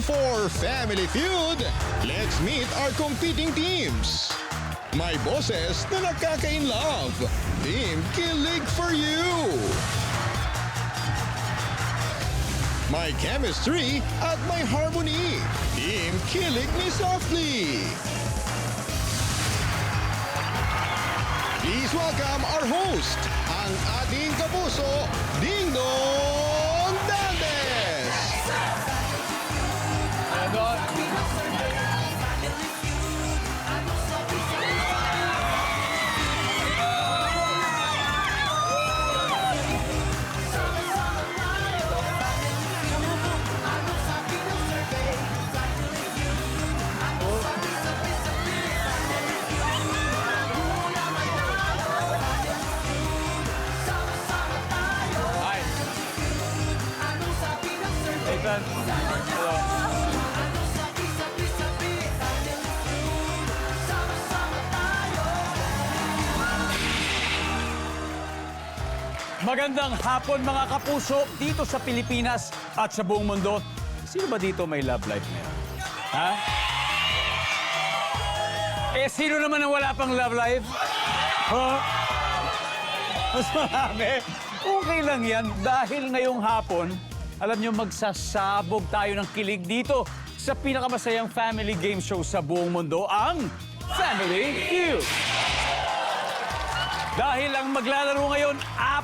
for Family Feud, let's meet our competing teams. My bosses na nakaka-inlove, Team Kilig for You. My chemistry at my harmony, Team Kilig Me Softly. Please welcome our host, ang ating kapuso, Ding Dong Dantes. Magandang hapon mga kapuso dito sa Pilipinas at sa buong mundo. Sino ba dito may love life ngayon? Ha? Sino naman ang wala pang love life? Huh? Mas marami. Okay lang yan dahil ngayong hapon, alam nyo, magsasabog tayo ng kilig dito sa pinakamasayang family game show sa buong mundo, ang Family Feud. Dahil ang maglalaro ngayon,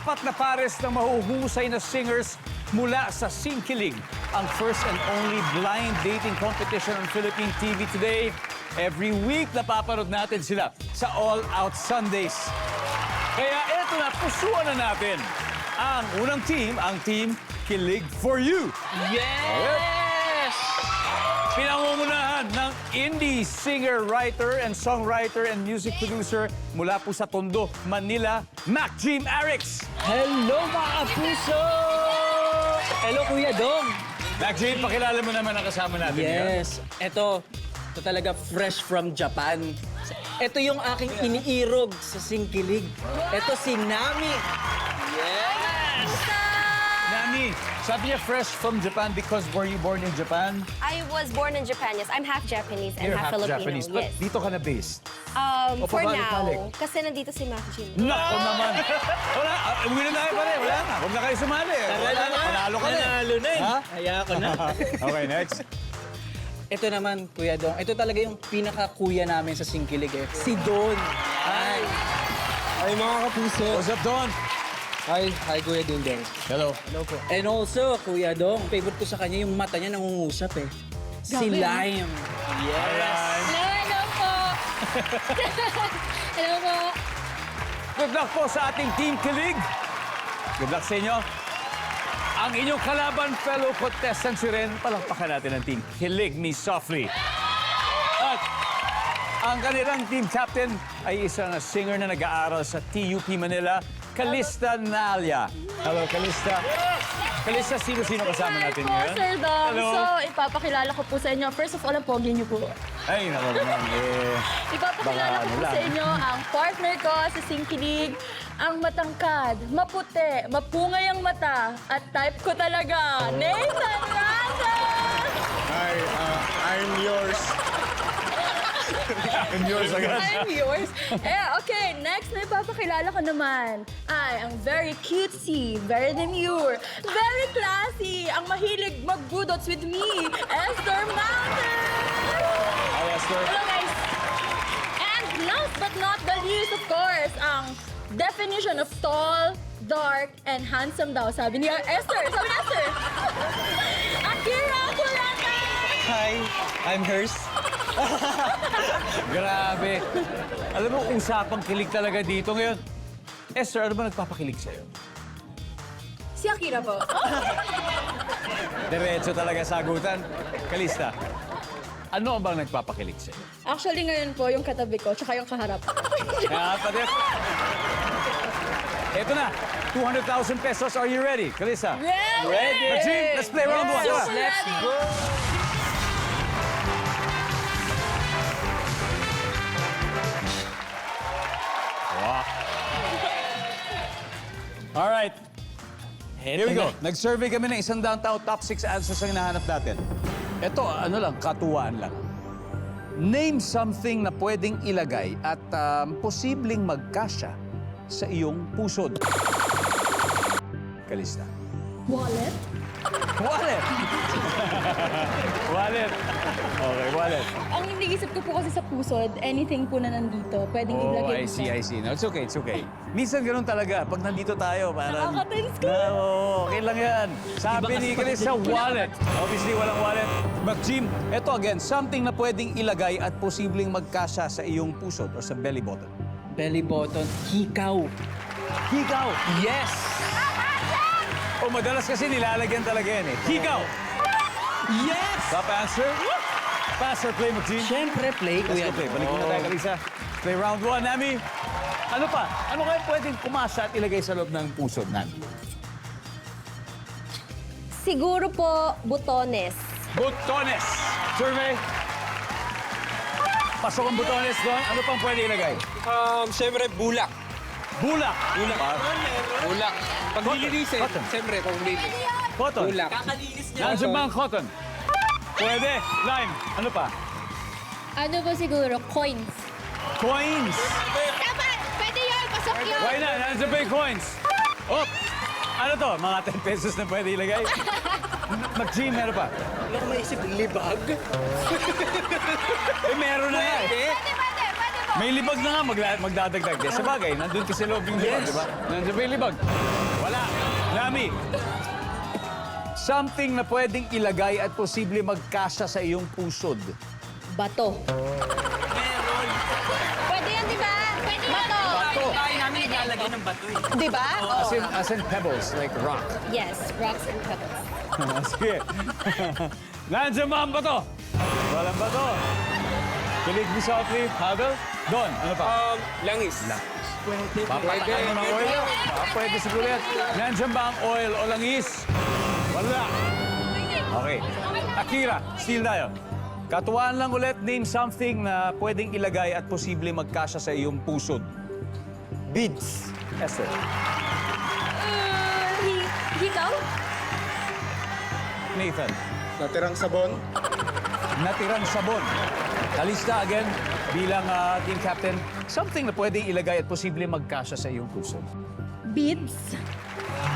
4 na pares ng mahuhusay na singers mula sa Singkilig, ang first and only blind dating competition on Philippine TV today. Every week, napapanood natin sila sa All Out Sundays. Kaya eto na, pusuan na natin ang unang team, ang Team Kilig for You. Yes! Pinangungunahan ng indie singer, writer, and songwriter and music producer mula po sa Tondo, Manila, Mac Jim Arix. Hello mga kapuso! Hello Kuya Dong! Mac Jim, pakilala mo naman ang kasama natin. Yes, ito talaga fresh from Japan. Ito yung aking iniirog sa Singkilig. Ito si Nami. Yes! Nani, sabi niya fresh from Japan because were you born in Japan? I was born in Japan, yes. I'm half Japanese and You're half half Filipino. Japanese, but Yes. dito ka na based. O For pabalik-balik? now, kasi nandito si Mac Jim. Nako naman. Wala, uwi na tayo pare. Wala na. Huwag na kayo sumali. Wala na. Panalo ka na. Nanalo na eh. Ha? Kaya ako na. Okay, next. Ito naman, Kuya Dong. Ito talaga yung pinaka-kuya namin sa Singkilig eh. Si Don. Hi. Ay mga kapuso. What's up, Don? Hi Kuya Dingdong. Hello. Hello po. And also, Kuya Dong, favorite ko sa kanya yung mata niya nangungusap eh. Si Lime. Yes. Hello po! Hello po! Good luck po sa ating Team Kilig. Good luck sa inyo. Ang inyong kalaban, fellow contestants rin, palakpakan natin ang Team Kilig Me Softly. At ang kanilang team captain ay isang singer na nag-aaral sa TUP Manila, Calista Nalya. Hello, Calista. Calista, sino-sino kasama natin po, ngayon? Sir Dom. Hello. So, ipapakilala ko po sa inyo. First of all, ang pogi niyo po. Ay, naku naman. Ipapakilala baka ko po lang. sa inyo ang partner ko sa Singkilig, ang matangkad, maputi, mapungay ang mata, at type ko talaga, Nathan Randall! Hi, I'm yours. And yours agad. I'm yours. Okay, next na ipapakilala ko naman ay ang very cutesy, very demure, very classy, ang mahilig magbudots with me, Esther Mountain! Hi, Esther. Hello guys! And last but not the least, of course, ang definition of tall, dark, and handsome daw. Sabi ni Esther. Sabi ni Esther. Akira Kulata! Hi, I'm hers. Grabe. Alam mo, usapang kilig talaga dito ngayon. Esther, ano ba nagpapakilig sa'yo? Si Akira po. Diretso talaga sagutan. Kalista, ano ang bang nagpapakilig sa'yo? Actually, ngayon po, yung katabi ko, tsaka yung kaharap. Pati. Ito na, 200,000 pesos. Are you ready? Kalista? Ready! Maxine, let's play round one. Super Tara. ready! All right. Here we go. Nag-survey kami ng 100 tao, top 6 answers ang hinahanap natin. Ito, ano lang, katuwaan lang. Name something na pwedeng ilagay at posibleng magkasya sa iyong pusod. Kalista. Wallet. Wallet! Wallet. Okay, wallet. Ang iniisip ko po kasi sa pusod, anything po na nandito, pwedeng Oh, ilagay I see, I see. No, it's okay, it's okay. Minsan ganun talaga. Pag nandito tayo, parang... Nakaka-tense ko. Okay lang yan. Sabi ni Kalista, wallet. Obviously, walang wallet. Mag-Jim, ito again, something na pwedeng ilagay at posibleng magkasya sa iyong pusod o sa belly button. Belly button, hikaw. Hikaw! Yes! O madalas kasi nilalagyan talaga yan eh. Hikaw! Yes! Top answer. Pass or play, Mag-Jim? Siyempre, play, Let's kuya. go play. Balik muna tayo, Kalisa. Play round 1, Nami. Ano pa? Ano kaya pwedeng kumasa at ilagay sa loob ng pusod, Nami? Siguro po, butones. Butones. Survey. Pasok ang butones doon. Ano pang pwede ilagay? Siyempre, bulak. Bulak. Bulak. Bulak. Pag nililisin, Cotton. siyempre, pag nililisin. Cotton. Bulak. Nandiyan ba ang cotton? Pwede. Lime. Ano pa? Ano po siguro? Coins. Coins. Tama! Pwede yun! Pasok yun! Why na? Nandiyan ba yung coins? Oh! Ano to? Mga 10 pesos na pwede ilagay? Mag-Jim, meron pa? Ano ko maisip? Libag? Eh, meron na nga eh. Pwede po! May libag na nga magdadagdag. Sa bagay, nandun kasi loob yung libag, di ba? Nandun ba yung libag? Wala. Nami. Something na pwedeng ilagay at posible magkasya sa iyong pusod. Bato. Pwede yan, di ba? Pwede Bato! Bato. Tayo namin naglalagay ng bato eh. Di ba? As in pebbles, like rock. Yes, rocks and pebbles. Sige. Nandiyan ba ang bato? Walang bato. Kilig mo softly. Habel. Don, ano pa? Langis. Papatakan mo ng oil? Pwede siguro yan. Nandiyan ba ang oil o langis? Wala. Okay. Akira, steal tayo. Katuwaan lang ulit, name something na pwedeng ilagay at posible magkasya sa iyong pusod. Beads. Esther. Hikaw? Nathan. Natirang sabon. Natirang sabon. Kalista again, bilang team captain, something na pwedeng ilagay at posible magkasya sa iyong pusod. Beads?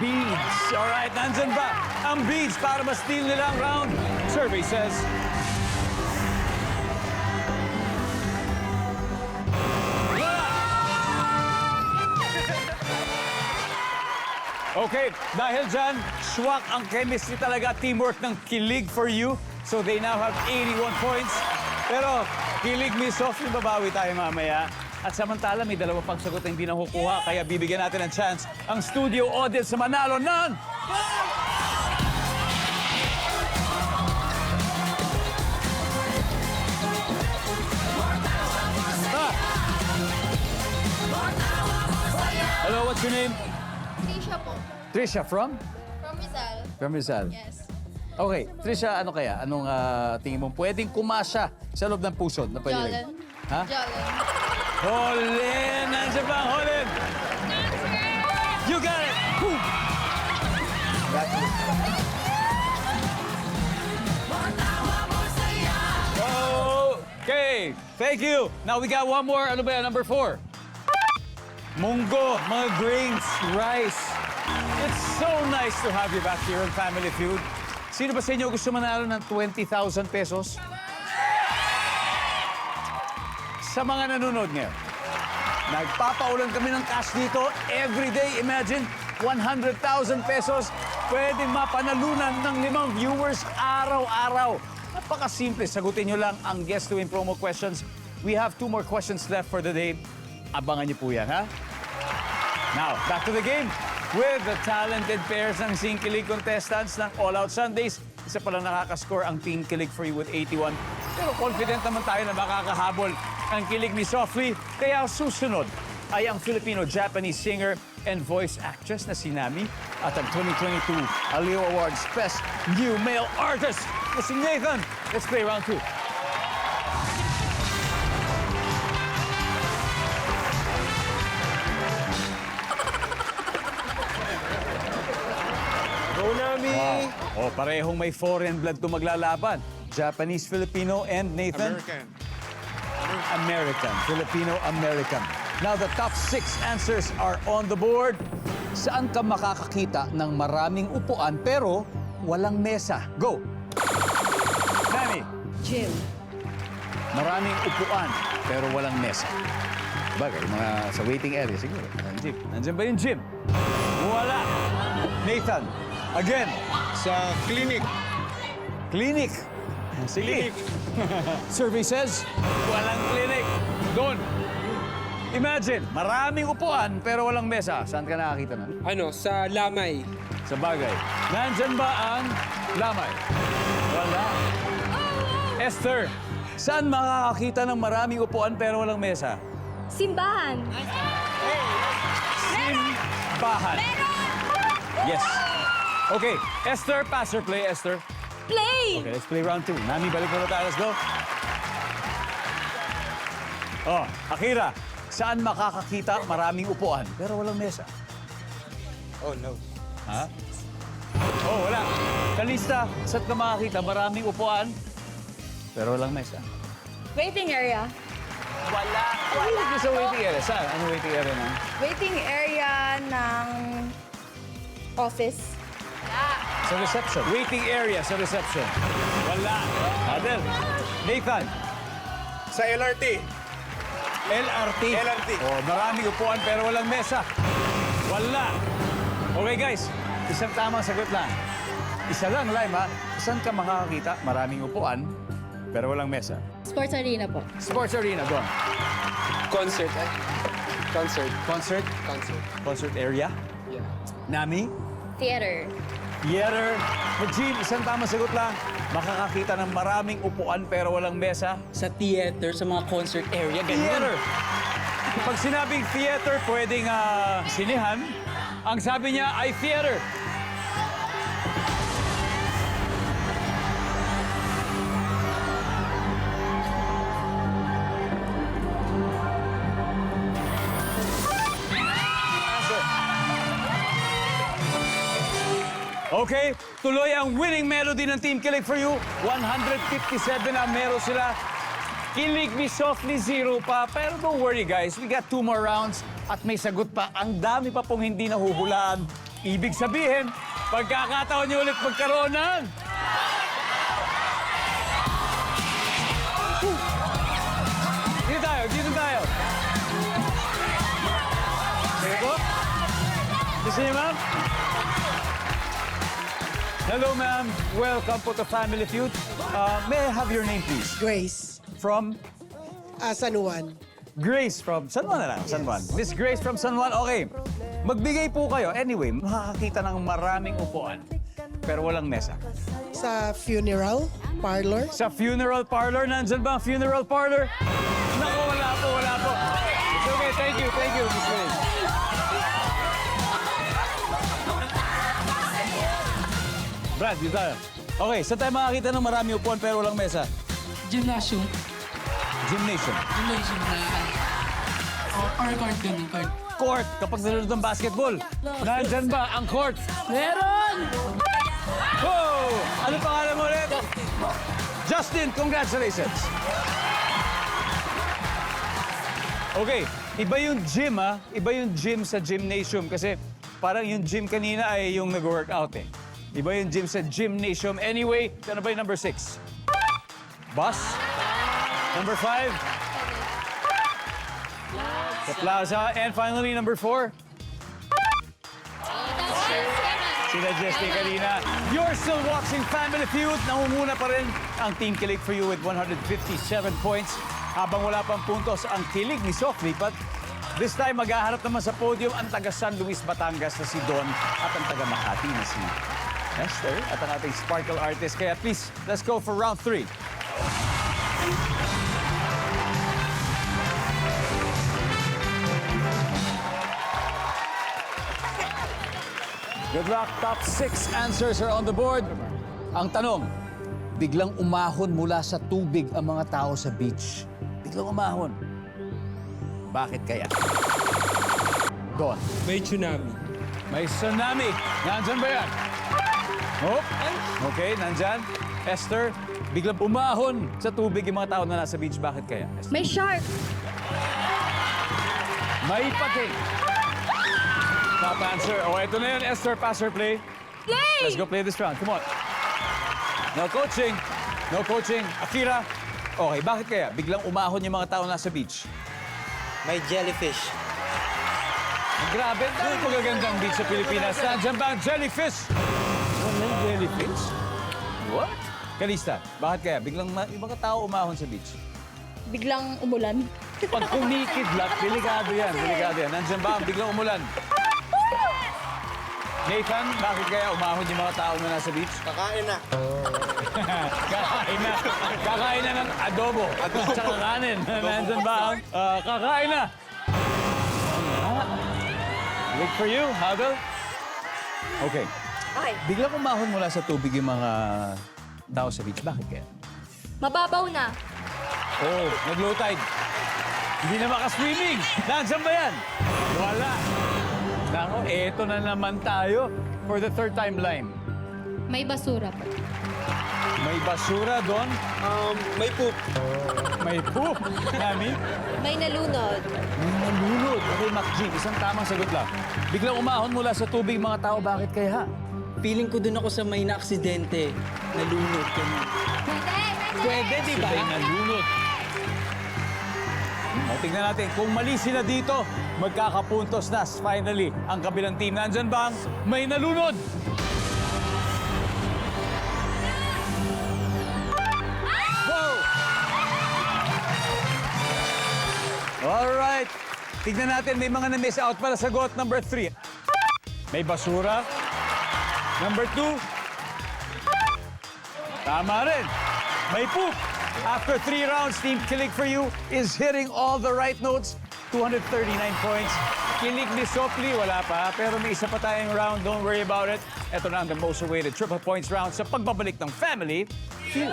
Beads. Alright, nandyan ba ang beads para ma-steal nila ang round? Survey says... Okay, dahil dyan, swak ang chemistry talaga, teamwork ng Kilig for You. So they now have 81 points. Pero Kilig me softly, babawi tayo mamaya. At samantala, may dalawa pang sagot na hindi nakukuha, kaya bibigyan natin ng chance ang studio audience na manalo ng... Ah! Hello, what's your name? Tisha po. Trisha, from? From Rizal. From Rizal. Yes. Okay, Trisha, ano kaya? Anong tingin mo pwedeng kumasya sa loob ng pusod na pwede? Jollen. Ha? Jollen. Holin! Nandiyan ba ang Holin? You got it! Boom! That's it. Okay, thank you. Now we got one more. Ano ba yan? Number 4. Munggo, mga grains, rice. It's so nice to have you back here on Family Feud. Sino ba sa inyo gusto manalo ng 20,000 pesos? Sa mga nanonood ngayon, nagpapaulan kami ng cash dito every day. Imagine, 100,000 pesos pwedeng mapanalunan ng 5 viewers araw-araw. Napakasimple. Sagutin nyo lang ang Guess to Win promo questions. We have 2 more questions left for the day. Abangan nyo po yan, ha? Now, back to the game. With the talented pairs ng Team Kilig contestants ng All Out Sundays, isa pa lang nakakascore ang Team Kilig for You with 81. Pero confident naman tayo na makakahabol ang Kilig ni Softly. Kaya susunod ay ang Filipino-Japanese singer and voice actress na si Nami at ang 2022 Aliw Awards Best New Male Artist na si Nathan. Let's play round 2. Go, Nami! O, parehong may foreign blood to maglalaban. Japanese, Filipino, and Nathan? American. Filipino, American. Now, the top 6 answers are on the board. Saan ka makakakita ng maraming upuan pero walang mesa? Go! Nani, Gym. maraming upuan pero walang mesa. Bagay, mga sa waiting area siguro. Gym. Nandiyan ba yung gym? Wala. Nathan, again, Sa clinic. clinic. Sige. Survey says, walang clinic. Doon. Imagine, maraming upuan pero walang mesa. Saan ka nakakita na? Sa lamay. Sa bagay. Nandyan ba ang lamay? Wala. Esther, saan makakakita ng maraming upuan pero walang mesa? Simbahan. Simbahan. Yes. Okay, Esther, pass or play, Esther? Play. Okay, let's play round 2. Nami, balik muna tayo. Let's go. Oh, Akira, saan makakakita maraming upuan pero walang mesa? Oh, no. Ha? Oh, wala. Kalista, saan ka makakita maraming upuan pero walang mesa? Waiting area. Hindi sa waiting area. Saan? Ano waiting area na? Waiting area ng office. Sa reception. Waiting area sa reception. Wala. Adel. Nathan. Sa LRT. LRT. LRT. Oh, maraming upuan pero walang mesa. Wala. Okay, guys. Isang tamang sagot lang. Isa lang, Laima. Saan ka makakakita maraming upuan pero walang mesa? Sports arena po. Sports arena, go on. Concert. Concert. Concert. Concert. Concert area. Yeah. Nami. Theater. Theater. Mag-gym, isang tamang sagot lang. Makakakita ng maraming upuan pero walang mesa. Sa theater, sa mga concert area, ganyan. Theater. Pag sinabing theater, pwedeng sinihan. Ang sabi niya ay theater. Okay, tuloy ang winning melody ng Team Kilig for You. 157 ang meron sila. Kilig Me Softly, 0 pa. Pero don't worry guys, we got 2 more rounds at may sagot pa. Ang dami pa pong hindi nahuhulaan. Ibig sabihin, pagkakataon niyo ulit magkaroon ng... Dito tayo, dito tayo. Sige po. Gusto niyo, ma'am? Hello, ma'am. Welcome po to Family Feud. May I have your name, please? Grace, From San Juan. Grace from San Juan na lang, San Juan. Miss Grace from San Juan, okay. Magbigay po kayo. Anyway, makakakita ng maraming upuan. Pero walang mesa. Sa funeral parlor. Sa funeral parlor, nandyan ba ang funeral parlor? Naku, wala po, wala po. It's okay, thank you, Miss Grace. Brad, dito tayo. Okay, saan tayo makakita ng maraming upuan pero walang mesa? Gymnasium. Gymnasium. Gymnasium na or court ganun, court. Court, kapag nanonood ng basketball. Nandyan ba ang court? Meron! Whoa! Ano pangalan mo ulit? Justin, congratulations! Okay, iba yung gym Iba yung gym sa gymnasium kasi parang yung gym kanina ay yung nag-workout eh. Iba yung gym sa gymnasium. Anyway, ano ba yung number 6? Bus? Number 5? The plaza. And finally, number 4? Sila Jessie kanina. You're still watching Family Feud. Nangunguna pa rin ang Team Kilig for You with 157 points. Habang wala pang puntos ang Kilig ni Softly. But this time, maghaharap naman sa podium ang taga San Luis, Batangas na si Don at ang taga Makati na si Esther at ang ating Sparkle artist. Kaya please, let's go for round 3. Good luck. Top 6 answers are on the board. Ang tanong, biglang umahon mula sa tubig ang mga tao sa beach. Biglang umahon. Bakit kaya? Go on. May tsunami. May tsunami. Nandyan ba yan? Oh, okay, nandyan. Esther, biglang umahon sa tubig yung mga tao na nasa beach. Bakit kaya? Esther? May shark. May pating. Top answer. O, ito na yun, Esther. Pass or play? Play! Let's go play this round. Come on. No coaching. No coaching. Akira. Okay, bakit kaya? Biglang umahon yung mga tao nasa beach. May jellyfish. Grabe, dahil magagandang beach sa Pilipinas. Nandiyan ba ang jellyfish? Walang jellyfish? What? Kalista, bakit kaya? Biglang yung mga tao umahon sa beach. Biglang umulan. Pag kumikidlat, delikado yan. Delikado yan. Nandiyan ba ang biglang umulan? Nathan, bakit kaya umahon yung mga tao na nasa beach? Kakain na. Kakain na. Kakain na ng adobo. Tsaka kanin. Nandiyan ba ang kakain na? Look for you, Hagel. Okay. Okay. Biglang umahon mula sa tubig yung mga tao sa beach. Bakit kaya? Mababaw na. Oh, nag-low tide. Hindi na makaswimming. Nandiyan ba yan? Wala. Nako, eto na naman tayo for the third time lime. May basura po. May basura doon. May poop. May poop. Nami? May nalunod. May nalunod. Okay, Mac G, isang tamang sagot lang. Biglang umahon mula sa tubig mga tao. Bakit kaya? Feeling ko dun ako sa may na-aksidente. Nalunod kami. Pwede, di ba? May nalunod. O, tingnan natin. Kung mali sila dito, magkakapuntos na finally ang kabilang team. Nandyan bang may nalunod? Wow! Alright. Tignan natin, may mga na-miss out para sagot. Number 3. May basura. Number 2. Tama rin. May poop. After 3 rounds, Team Kilig for You is hitting all the right notes. 239 points. Kilig ni Sopli, wala pa. Pero may isa pa tayong round. Don't worry about it. Ito na ang the most awaited triple points round sa pagbabalik ng Family Feud.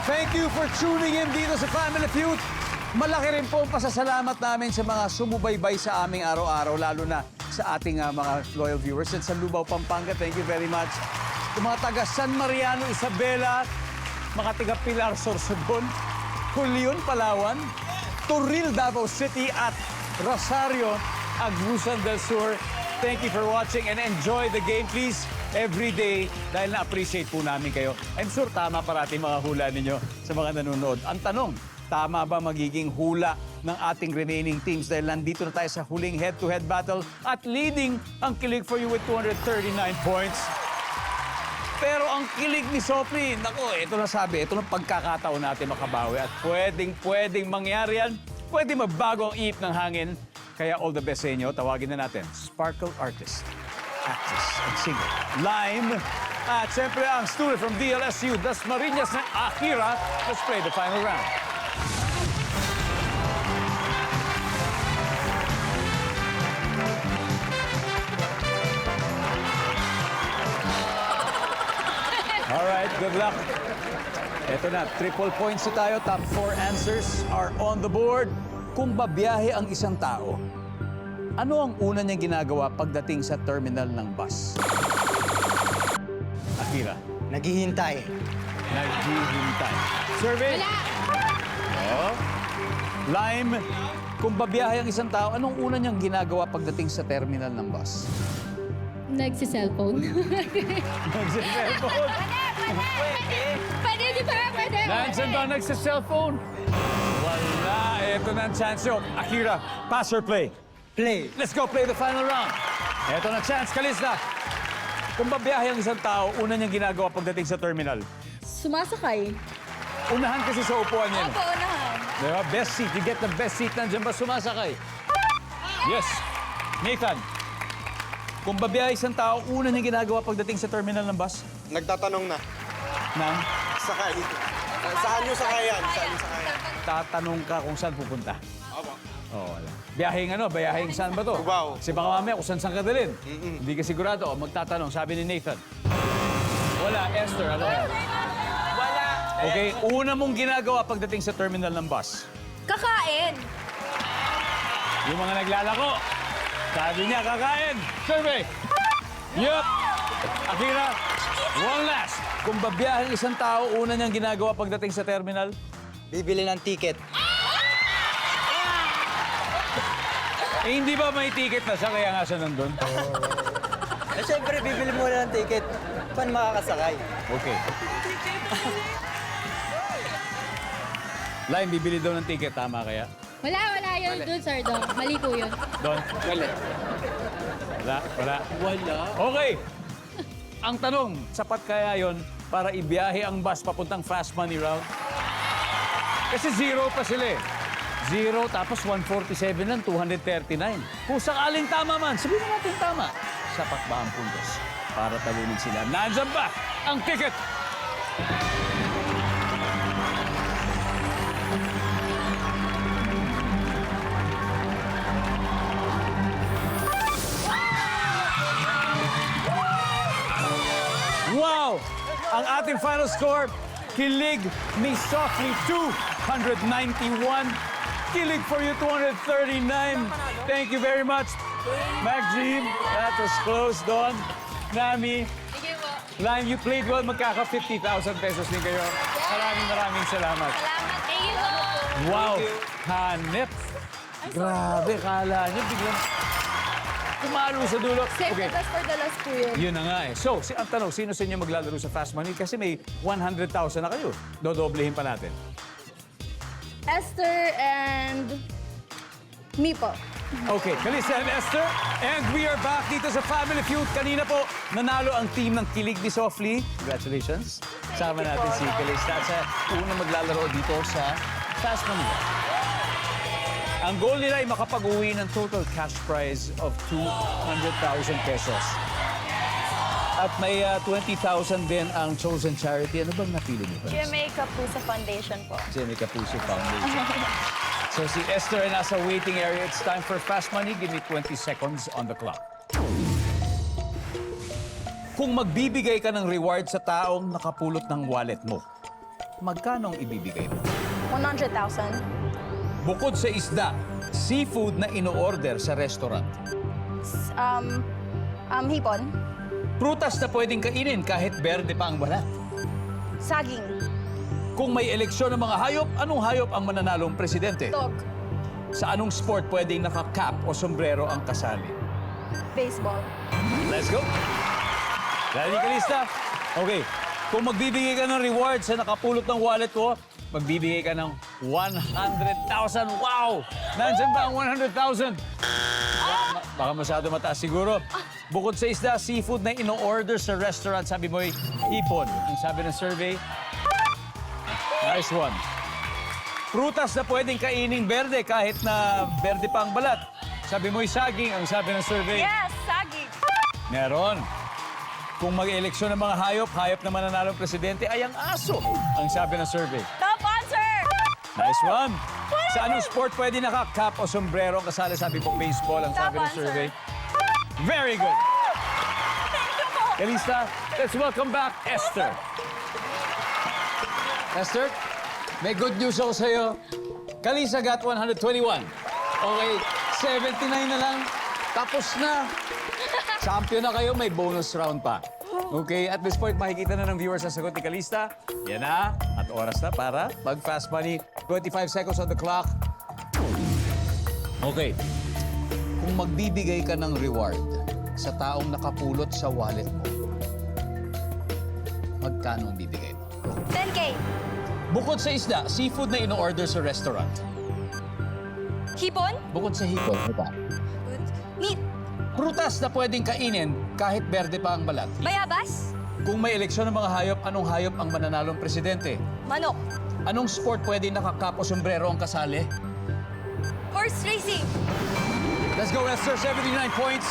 Thank you for tuning in dito sa Family Feud. Malaki rin po ang pasasalamat namin sa mga sumubaybay sa aming araw-araw, lalo na sa ating mga loyal viewers. And sa Lubao, Pampanga, thank you very much. Yung mga taga San Mariano, Isabela, mga taga Pilar, Sorsogon, Julion, Palawan, Toril, Davao City, at Rosario, Agusan del Sur. Thank you for watching and enjoy the game, please, every day dahil na-appreciate po namin kayo. I'm sure tama parati mga hula ninyo sa mga nanonood. Ang tanong, tama ba magiging hula ng ating remaining teams dahil nandito na tayo sa huling head-to-head battle at leading ang Kilig for You with 239 points. Pero ang kilig ni Sopli, nako, ito na sabi, ito na pagkakataon natin makabawi at pwedeng mangyari yan, pwedeng magbago ang ihip ng hangin. Kaya all the best sa inyo, tawagin na natin, Sparkle Artist, Actress, and Singer, Lime, at siyempre ang student from DLSU, Dasmariñas na Akira. Let's play the final round. Alright, good luck. Ito na, triple points na tayo. Top 4 answers are on the board. Kung babiyahe ang isang tao, ano ang una niyang ginagawa pagdating sa terminal ng bus? Akira. Naghihintay. Naghihintay. Survey? Oh. Lime. Kung babiyahe ang isang tao, anong una niyang ginagawa pagdating sa terminal ng bus? Nagsi-cellphone. Nagsi-cellphone. Pwede, di ba? Pwede. Nandiyan ba nagsi-cellphone? Wala. Ito na ang chance nyo. Akira, pass or play? Play. Let's go play the final round. Ito na chance, Kalista. Kung babiyahe ang isang tao, una niyang ginagawa pagdating sa terminal. Sumasakay. Unahan kasi sa upuan niya. Opo, unahan. Diba? Best seat. You get the best seat. Nandiyan ba sumasakay? Yes. Nathan, kung babiyahe isang tao, una niyang ginagawa pagdating sa terminal ng bus? Nagtatanong na. Nang Sakay. Saan nyo sakayan? Saan nyo sakayan? tatanong ka kung saan pupunta. Opo. Oh, wala. Biyaheng ano? Biyaheng saan ba to? Cubao. Kasi baka mamaya kung saan ka dalhin. Hindi ka sigurado. O, magtatanong. Sabi ni Nathan. Wala. Esther, ano? Wala. Okay, una mong ginagawa pagdating sa terminal ng bus. Kakain. Yung mga naglalako. Sabi niya, kakain. Survey. Yup. Akira, one last. Kung babiyahin isang tao, una niyang ginagawa pagdating sa terminal? Bibili ng ticket. Eh, hindi ba may ticket na siya, kaya nga siya nandun? Eh, syempre, bibili muna ng ticket. Paano makakasakay? Okay. Lime, bibili daw ng ticket. Tama kaya? Wala yun dun, Sir Dong. Mali po yun. Don? Wala. Okay. Ang tanong, sapat kaya yon para ibiyahe ang bus papuntang Fast Money Round? Kasi zero pa sila eh. Zero, tapos 147 lang, 239. Kung sakaling tama man, sabihin natin tama. Sapat ba ang puntos para talunin sila? Nandyan ba ang ticket? Wow! Ang ating final score, Kilig Me Softly 291. Kilig for you 239. Thank you very much. Maxine, that was close, Don. Nami, Lime, you played well. Magkaka 50,000 pesos din kayo. Maraming salamat. Salamat. Thank you po. Wow! Hanep! Grabe, kala niyo biglang kumalo sa dulo. Save the best for the last po yun. Yun na nga eh. So, ang tanong, sino sa inyo maglalaro sa Fast Money? Kasi may 100,000 na kayo. Dodoblehin pa natin. Esther and me po. Okay, Kalisa and Esther. And we are back dito sa Family Feud. Kanina po, nanalo ang team ng Kilig Ni Softly. Congratulations. Sama natin si Kalista sa unang maglalaro dito sa Fast Money. Ang goal nila ay makapag-uwi ng total cash prize of 200,000 pesos. At may 20,000 din ang chosen charity. Ano bang napili niyo? GMA Kapusa Foundation po. Jenny Kapuso Foundation. So si Esther ay nasa waiting area. It's time for Fast Money. Give me 20 seconds on the clock. Kung magbibigay ka ng reward sa taong nakapulot ng wallet mo, magkano ang ibibigay mo? 100,000. Bukod sa isda, seafood na ino-order sa restaurant. Hipon. Prutas na pwedeng kainin kahit berde pa ang balat. Saging. Kung may eleksyon ng mga hayop, anong hayop ang mananalong presidente? Dog. Sa anong sport pwedeng naka-cap o sombrero ang kasali? Baseball. Let's go! Ready ka, Lista? Okay. Kung magbibigay ka ng reward sa nakapulot ng wallet ko, magbibigay ka ng 100,000. Wow! Nandiyan ba ang 100,000? Baka masyado mataas siguro. Bukod sa isda, seafood na ino-order sa restaurant, sabi mo'y ipon. Ang sabi ng survey, nice one. Prutas na pwedeng kainin berde kahit na berde pa ang balat. Sabi mo'y saging. Ang sabi ng survey, Yes, saging. meron. Kung mag-eleksyon ng mga hayop na mananalong presidente ay ang aso. Ang sabi ng survey. Top answer! Nice one. Sa anong sport pwede naka-cap o sombrero ang kasali? Sabi po baseball. Ang sabi ng Top answer. survey. Very good. Thank you po. Kalista, let's welcome back Esther. Esther, may good news ako sa'yo. Kalisa got 121. Okay, 79 na lang. Tapos na. Champion na kayo, may bonus round pa. Okay, at this point, makikita na ng viewers ang sagot ni Kalista. Yan na, at oras na para mag-Fast Money. 25 seconds on the clock. Okay, kung magbibigay ka ng reward sa taong nakapulot sa wallet mo, magkano ang bibigay mo? 10K. Bukod sa isda, seafood na ino-order sa restaurant. Hipon. Bukod sa hipon, ano pa? Meat. Prutas na pwedeng kainin kahit berde pa ang balat. Bayabas. Kung may eleksyon ng mga hayop, anong hayop ang mananalong presidente? Manok. Anong sport pwedeng nakakap o sombrero ang kasali? Horse racing. Let's go, Esther. 79 points.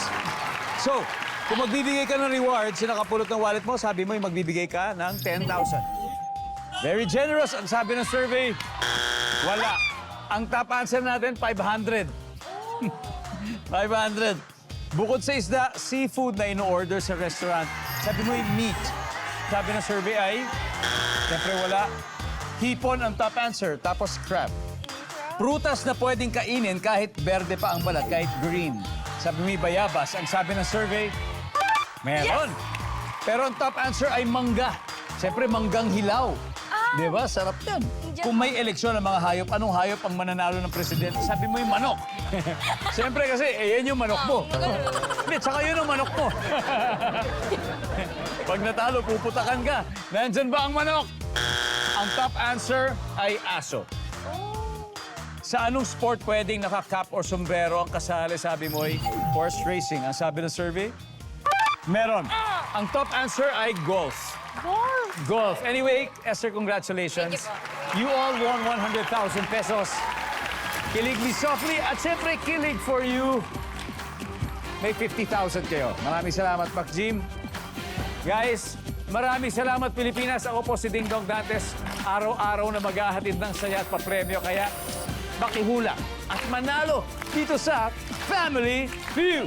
So, kung magbibigay ka ng reward sa nakapulot ng wallet mo, sabi mo magbibigay ka ng 10,000. Very generous ang sabi ng survey. Wala. Ang top answer natin, 500. 500. Bukod sa isda, seafood na ino-order sa restaurant. Sabi mo yung meat. Sabi ng survey ay, siyempre wala. Hipon ang top answer, tapos crab. Prutas na pwedeng kainin kahit berde pa ang balat, kahit green. Sabi mo bayabas. Ang sabi ng survey, meron. Pero ang top answer ay mangga. Siyempre, manggang hilaw. Di ba? Sarap yan. Kung may eleksyon ng mga hayop, anong hayop ang mananalo ng presidente? Sabi mo yung manok. Siyempre kasi, yan yung manok mo. Hindi, tsaka yun ang manok mo. Pag natalo, puputakan ka. Nandyan ba ang manok? Ang top answer ay aso. Sa anong sport pwedeng naka-cap or sombrero ang kasali, sabi mo ay horse racing? Ang sabi ng survey? Meron. Ang top answer ay golf. Golf. Anyway, Esther, congratulations. You all won 100,000 pesos. Kilig me softly at siyempre kilig for you. May 50,000 kayo. Maraming salamat, Pak Jim. Guys, maraming salamat, Pilipinas. Ako po si Ding Dong Dantes. Araw-araw na maghahatid ng saya at papremyo. Kaya makihula at manalo dito sa Family Feud.